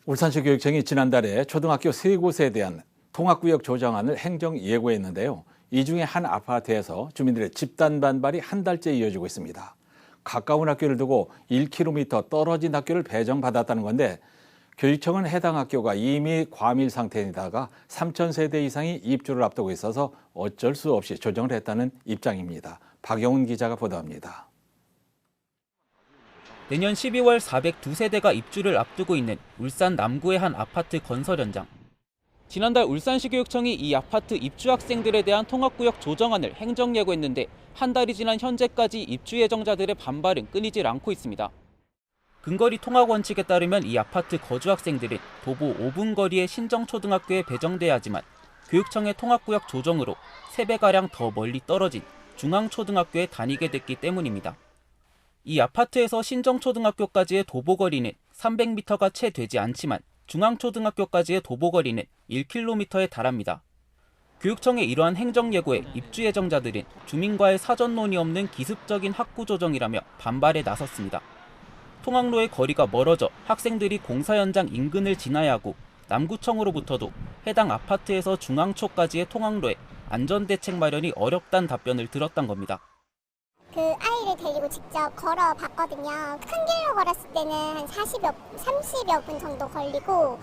울산시 교육청이 지난달에 초등학교 3곳에 대한 통합구역 조정안을 행정 예고했는데요. 이 중에 한 아파트에서 주민들의 집단 반발이 한 달째 이어지고 있습니다. 가까운 학교를 두고 1km 떨어진 학교를 배정받았다는 건데 교육청은 해당 학교가 이미 과밀 상태에다가 3,000세대 이상이 입주를 앞두고 있어서 어쩔 수 없이 조정을 했다는 입장입니다. 박영훈 기자가 보도합니다. 내년 12월 402세대가 입주를 앞두고 있는 울산 남구의 한 아파트 건설 현장. 지난달 울산시 교육청이 이 아파트 입주 학생들에 대한 통합구역 조정안을 행정 예고했는데 한 달이 지난 현재까지 입주 예정자들의 반발은 끊이질 않고 있습니다. 근거리 통합 원칙에 따르면 이 아파트 거주 학생들은 도보 5분 거리의 신정초등학교에 배정돼야 하지만 교육청의 통합구역 조정으로 3배가량 더 멀리 떨어진 중앙초등학교에 다니게 됐기 때문입니다. 이 아파트에서 신정초등학교까지의 도보거리는 300m가 채 되지 않지만 중앙초등학교까지의 도보거리는 1km에 달합니다. 교육청의 이러한 행정예고에 입주 예정자들은 주민과의 사전 논의 없는 기습적인 학구 조정이라며 반발에 나섰습니다. 통학로의 거리가 멀어져 학생들이 공사 현장 인근을 지나야 하고 남구청으로부터도 해당 아파트에서 중앙초까지의 통학로에 안전대책 마련이 어렵다는 답변을 들었던 겁니다. 그 아이를 데리고 직접 걸어봤거든요. 큰 길로 걸었을 때는 한 30여 분 정도 걸리고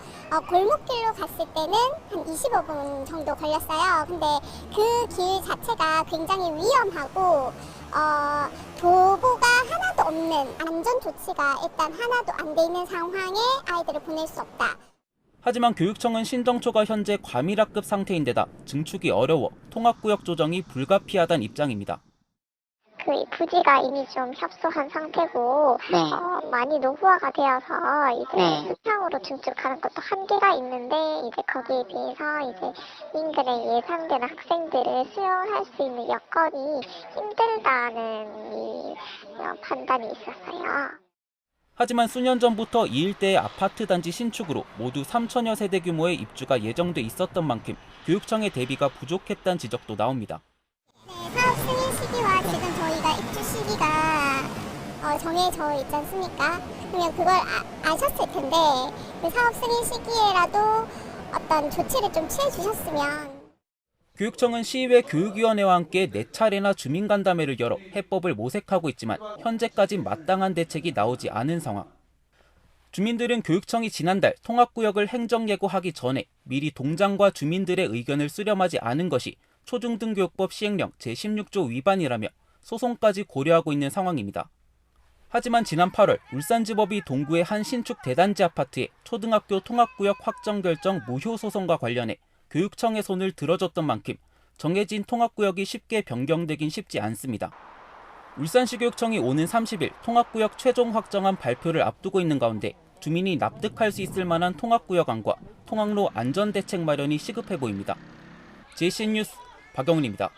골목길로 갔을 때는 한 25분 정도 걸렸어요. 근데 그 길 자체가 굉장히 위험하고 도보가 하나도 없는 안전 조치가 일단 하나도 안 돼 있는 상황에 아이들을 보낼 수 없다. 하지만 교육청은 신정초가 현재 과밀학급 상태인데다 증축이 어려워 통합구역 조정이 불가피하다는 입장입니다. 그 부지가 이미 좀 협소한 상태고 많이 노후화가 되어서 이제 수평으로 증축하는 것도 한계가 있는데 이제 거기에 비해서 이제 인근에 예상된 학생들을 수용할 수 있는 여건이 힘들다는 이 판단이 있었어요. 하지만 수년 전부터 이 일대의 아파트 단지 신축으로 모두 3,000여 세대 규모의 입주가 예정돼 있었던 만큼 교육청의 대비가 부족했다는 지적도 나옵니다. 사업 승인 시기와 지금 저희가 입주 시기가 정해져 있지 않습니까? 그러면 그걸 아셨을 텐데 그 사업 승인 시기에라도 어떤 조치를 좀 취해 주셨으면. 교육청은 시의회 교육위원회와 함께 4차례나 주민간담회를 열어 해법을 모색하고 있지만 현재까지 마땅한 대책이 나오지 않은 상황. 주민들은 교육청이 지난달 통합구역을 행정예고하기 전에 미리 동장과 주민들의 의견을 수렴하지 않은 것이 초중등교육법 시행령 제16조 위반이라며 소송까지 고려하고 있는 상황입니다. 하지만 지난 8월 울산지법이 동구의 한 신축 대단지 아파트의 초등학교 통합구역 확정 결정 무효 소송과 관련해 교육청의 손을 들어줬던 만큼 정해진 통합구역이 쉽게 변경되긴 쉽지 않습니다. 울산시 교육청이 오는 30일 통합구역 최종 확정안 발표를 앞두고 있는 가운데 주민이 납득할 수 있을 만한 통합구역안과 통학로 안전대책 마련이 시급해 보입니다. JCN 뉴스 박영훈입니다.